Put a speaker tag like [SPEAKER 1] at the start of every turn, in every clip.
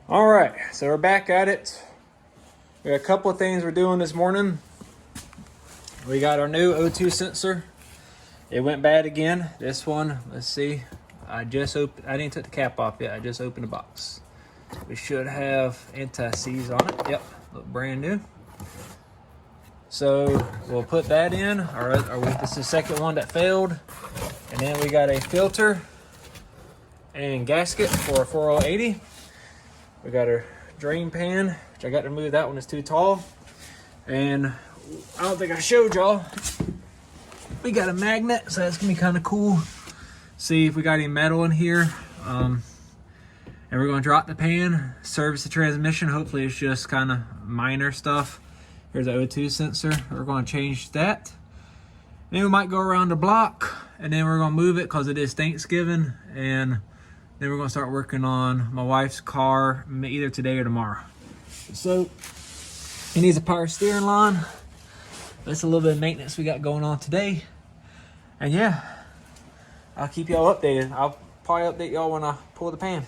[SPEAKER 1] All right, so we're back at it. We got a couple of things we're doing this morning. We got our new O2 sensor. It went bad again. This one, let's see. I didn't take the cap off yet. I just opened the box. We should have anti-seize on it. Yep, look brand new. So we'll put that in. This is the second one that failed. And then we got a filter and gasket for a 4080. We got our drain pan, which I got to move. That one is too tall. And I don't think I showed y'all. We got a magnet, so that's gonna be kind of cool. See if we got any metal in here. And we're gonna drop the pan, service the transmission. Hopefully it's just kind of minor stuff. Here's the O2 sensor. We're gonna change that. Then we might go around the block, and then we're gonna move it because it is Thanksgiving. And then we're gonna start working on my wife's car either today or tomorrow. So it needs a power steering line. That's a little bit of maintenance we got going on today. And yeah, I'll keep y'all updated. I'll probably update y'all when I pull the pan.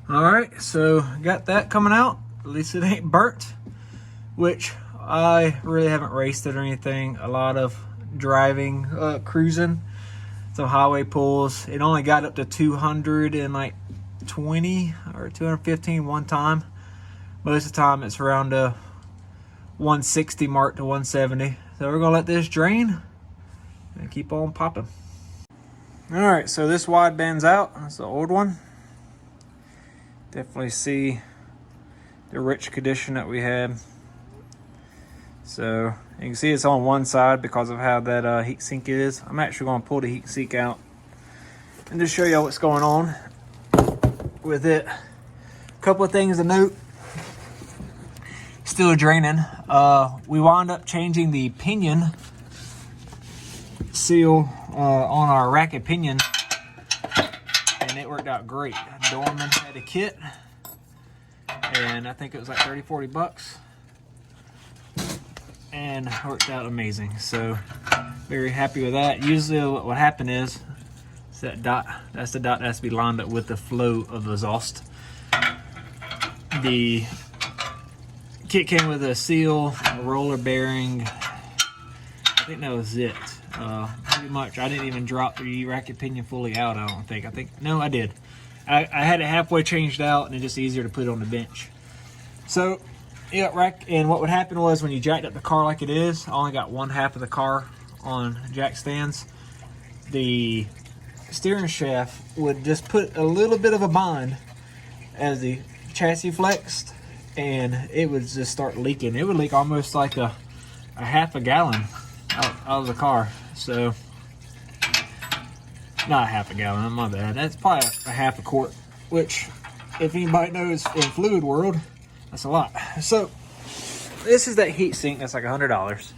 [SPEAKER 1] All right, so got that coming out. At least it ain't burnt, which I really haven't raced it or anything. A lot of driving, cruising. Some highway pulls. It only got up to 220 or 215 one time. Most of the time it's around the 160 mark to 170. So we're gonna let this drain and keep on popping. All right, so this wideband's out. That's the old one. Definitely see the rich condition that we had. So you can see it's on one side because of how that heat sink is. I'm actually going to pull the heat sink out and just show you what's going on with it. A couple of things to note. Still draining. We wound up changing the pinion seal on our racket pinion, and it worked out great. Dorman had a kit, and I think it was like 30-40 bucks. And worked out amazing. So very happy with that. Usually what happened is that dot, that's the dot that has to be lined up with the flow of the exhaust. The kit came with a seal, a roller bearing. I think that was it. Pretty much. I didn't even drop the racket pinion fully out, I don't think. No, I did. I had it halfway changed out, and it's just easier to put it on the bench. So yeah, and what would happen was when you jacked up the car like it is, I only got one half of the car on jack stands. The steering shaft would just put a little bit of a bind as the chassis flexed, and it would just start leaking. It would leak almost like a half a gallon out of the car. So, not a half a gallon, my bad. That's probably a half a quart, which, if anybody knows in fluid world, that's a lot. So this is that heat sink. That's like $100.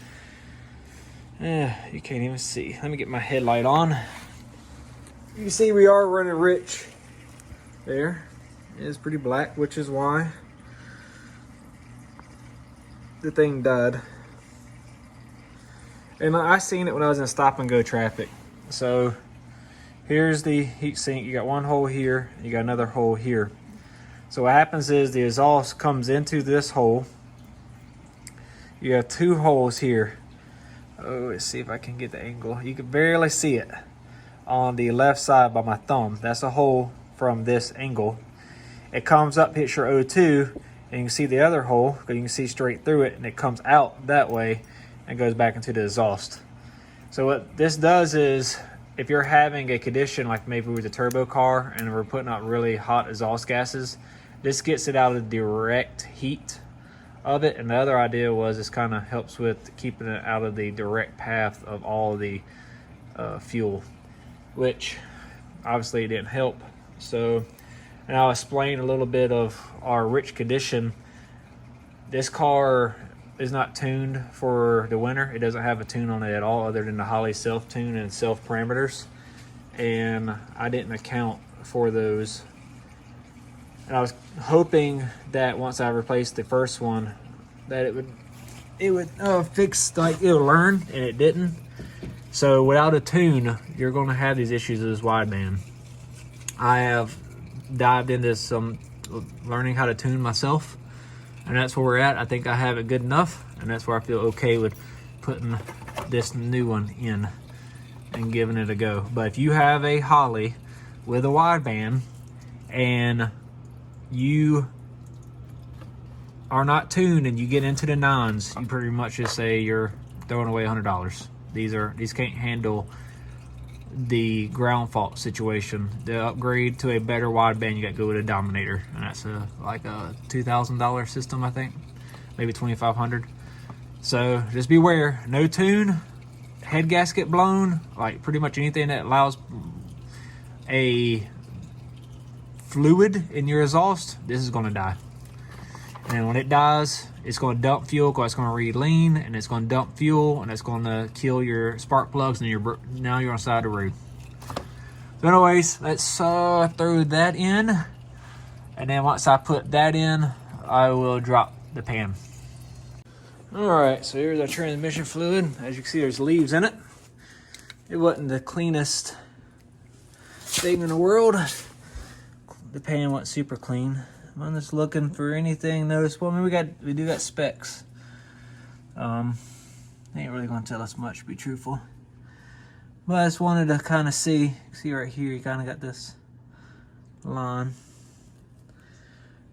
[SPEAKER 1] You can't even see. Let me get my headlight on. You can see we are running rich. There. It is pretty black, which is why the thing died. And I seen it when I was in stop and go traffic. So here's the heat sink. You got one hole here. You got another hole here. So what happens is the exhaust comes into this hole. You have two holes here. Oh, let's see if I can get the angle. You can barely see it on the left side by my thumb. That's a hole from this angle. It comes up, hits your O2, and you can see the other hole, because you can see straight through it, and it comes out that way and goes back into the exhaust. So what this does is, if you're having a condition like maybe with a turbo car and we're putting out really hot exhaust gases, this gets it out of the direct heat of it. And the other idea was this kind of helps with keeping it out of the direct path of all the fuel, which obviously didn't help. So, and I'll explain a little bit of our rich condition. This car is not tuned for the winter. It doesn't have a tune on it at all other than the Holley self-tune and self parameters. And I didn't account for those. And I was hoping that once I replaced the first one, that it would fix, like it'll learn, and it didn't. So without a tune, you're going to have these issues with this wideband. I have dived into some learning how to tune myself, and that's where we're at. I think I have it good enough, and that's where I feel okay with putting this new one in and giving it a go. But if you have a Holley with a wideband and you are not tuned and you get into the nines, you pretty much just say you're throwing away $100. These can't handle the ground fault situation. To upgrade to a better wideband, you got to go with a Dominator, and that's like a $2,000 system, I think, maybe $2,500. So just beware. No tune, head gasket blown, like pretty much anything that allows a fluid in your exhaust, this is going to die. And when it dies, it's going to dump fuel because it's going to read lean, and it's going to dump fuel, and it's going to kill your spark plugs, and now you're on the side of the road. So anyways, let's throw that in, and then once I put that in, I will drop the pan. All right, so here's our transmission fluid. As you can see, there's leaves in it. It wasn't the cleanest thing in the world. The pan wasn't super clean. I'm just looking for anything noticeable. I mean, we do got specks. They ain't really gonna tell us much, to be truthful. But I just wanted to kind of see right here, you kind of got this line.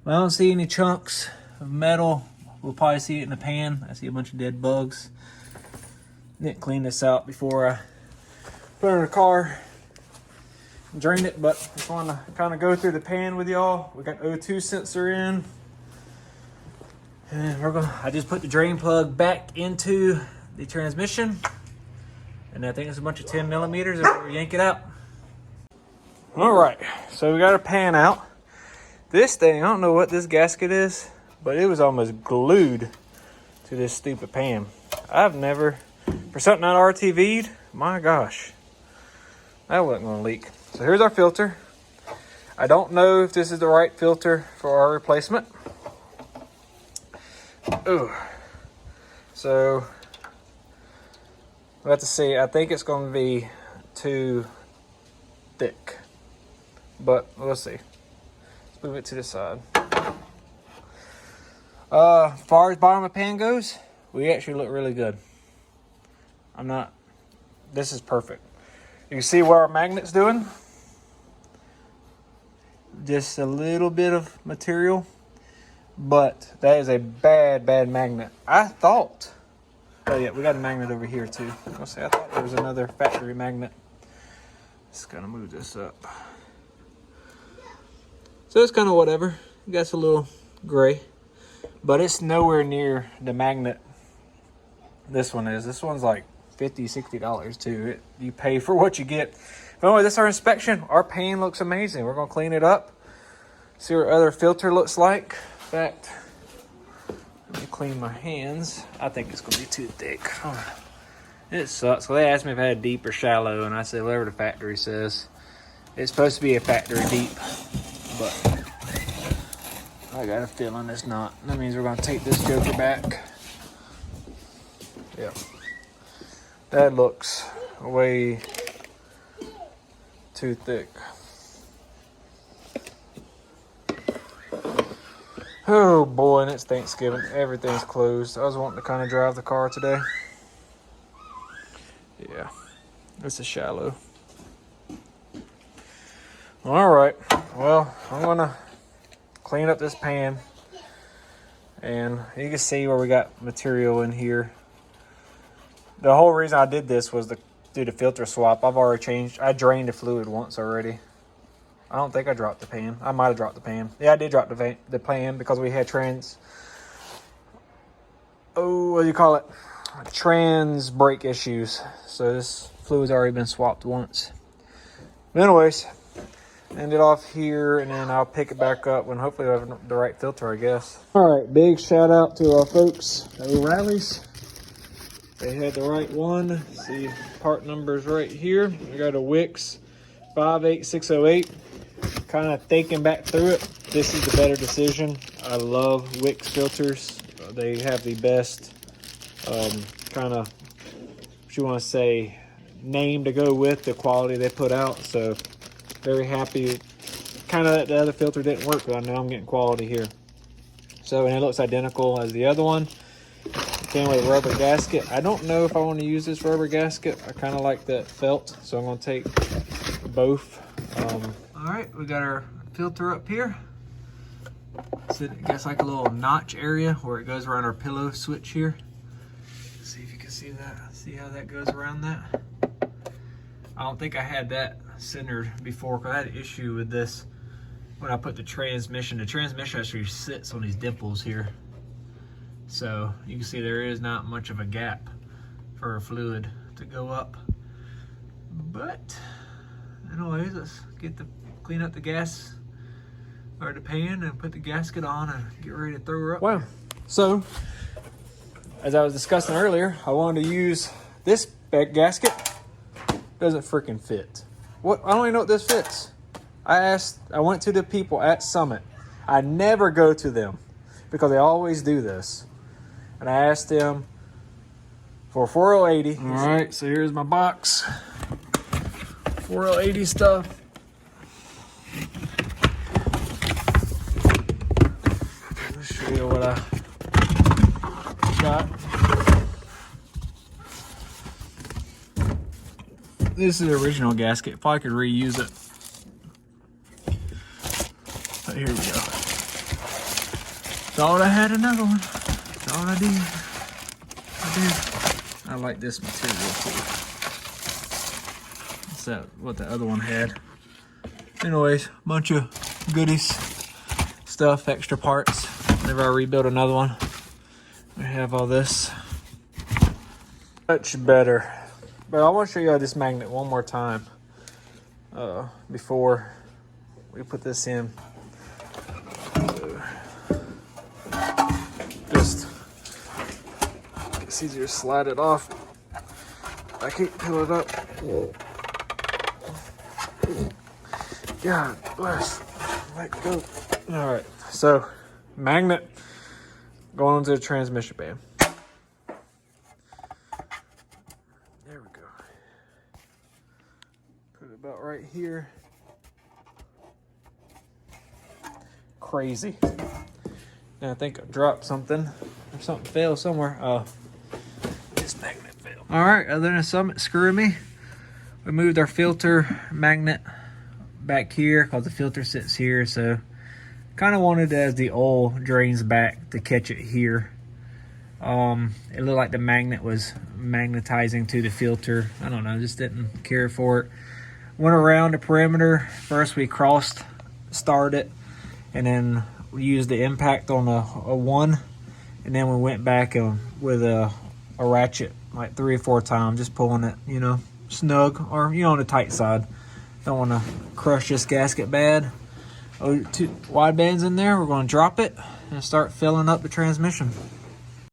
[SPEAKER 1] But I don't see any chunks of metal. We'll probably see it in the pan. I see a bunch of dead bugs. Didn't clean this out before I put it in the car. Drain it, but just want to kind of go through the pan with y'all. We got O2 sensor in, and I just put the drain plug back into the transmission, and I think it's a bunch of 10 millimeters, and we'll yank it out. All right, so we got our pan out. This thing, I don't know what this gasket is, but it was almost glued to this stupid pan. I've never, for something not RTV'd, my gosh, that wasn't gonna leak. So here's our filter. I don't know if this is the right filter for our replacement. Ooh. So we'll have to see. I think it's going to be too thick, but we'll see. Let's move it to the side. As far as bottom of pan goes, we actually look really good. This is perfect. You can see what our magnet's doing. Just a little bit of material, but that is a bad magnet. I thought, oh yeah, we got a magnet over here too. I thought there was another factory magnet. Just gonna move this up. So it's kind of whatever. It gets a little gray, but it's nowhere near the magnet this one is. This one's like $50, $60 too. You pay for what you get. But anyway, this is our inspection. Our pan looks amazing. We're gonna clean it up. See what our other filter looks like. In fact, let me clean my hands. I think it's gonna be too thick. It sucks. Well, they asked me if I had deep or shallow, and I said whatever the factory says. It's supposed to be a factory deep, but I got a feeling it's not. That means we're gonna take this joker back. Yeah. That looks way too thick. Oh boy, and it's Thanksgiving. Everything's closed. I was wanting to kind of drive the car today. Yeah, it's a shallow. All right, well, I'm gonna clean up this pan, and you can see where we got material in here. The whole reason I did this was to do the filter swap. I drained the fluid once already. I don't think I dropped the pan. I might have dropped the pan. Yeah, I did drop the pan because we had trans brake issues. So this fluid's already been swapped once. But anyways, end it off here, and then I'll pick it back up when hopefully I have the right filter, I guess. All right, big shout out to our folks at O'Reilly's. They had the right one. See, part numbers right here. We got a Wix 58608. Kind of thinking back through it, this is the better decision. I love Wix filters. They have the best kind of, what you want to say, name to go with the quality they put out. So very happy. kind of the other filter didn't work, but I know I'm getting quality here. So, and it looks identical as the other one. It came with a rubber gasket. I don't know if I want to use this rubber gasket. I kind of like that felt, so I'm going to take both. All right, we got our filter up here. So it gets like a little notch area where it goes around our pillow switch here. See if you can see that. See how that goes around that? I don't think I had that centered before, because I had an issue with this when I put the transmission. The transmission actually sits on these dimples here. So you can see there is not much of a gap for fluid to go up. But anyways, let's clean up the gas or the pan and put the gasket on and get ready to throw her up. Wow. So, as I was discussing earlier, I wanted to use this back gasket. Doesn't freaking fit. What? I don't even know what this fits. I went to the people at Summit. I never go to them because they always do this. And I asked them for 4080. All right, so here's my box. 4080 stuff. I'll show you what I got. This is the original gasket. If I could reuse it. But here we go. Thought I had another one. Thought I did. I like this material too. That's that what the other one had. Anyways, bunch of goodies, stuff, extra parts. Whenever I rebuild another one, I have all this. Much better. But I want to show you this magnet one more time before we put this in. Just it's easier to slide it off. I can't pull it up. God bless. Let go. All right. So magnet going into the transmission band. There we go. Put it about right here. Crazy. And I think I dropped something or something fell somewhere. This magnet fell. All right, other than Summit screwing me, we moved our filter magnet back here because the filter sits here. So kind of wanted as the oil drains back to catch it here. It looked like the magnet was magnetizing to the filter. I don't know, just didn't care for it. Went around the perimeter. First we crossed, started, and then we used the impact on a 1, and then we went back with a ratchet like 3 or 4 times, just pulling it, you know, snug or, you know, on the tight side. Don't want to crush this gasket bad. Oh, 2 wide bands in there. We're going to drop it and start filling up the transmission.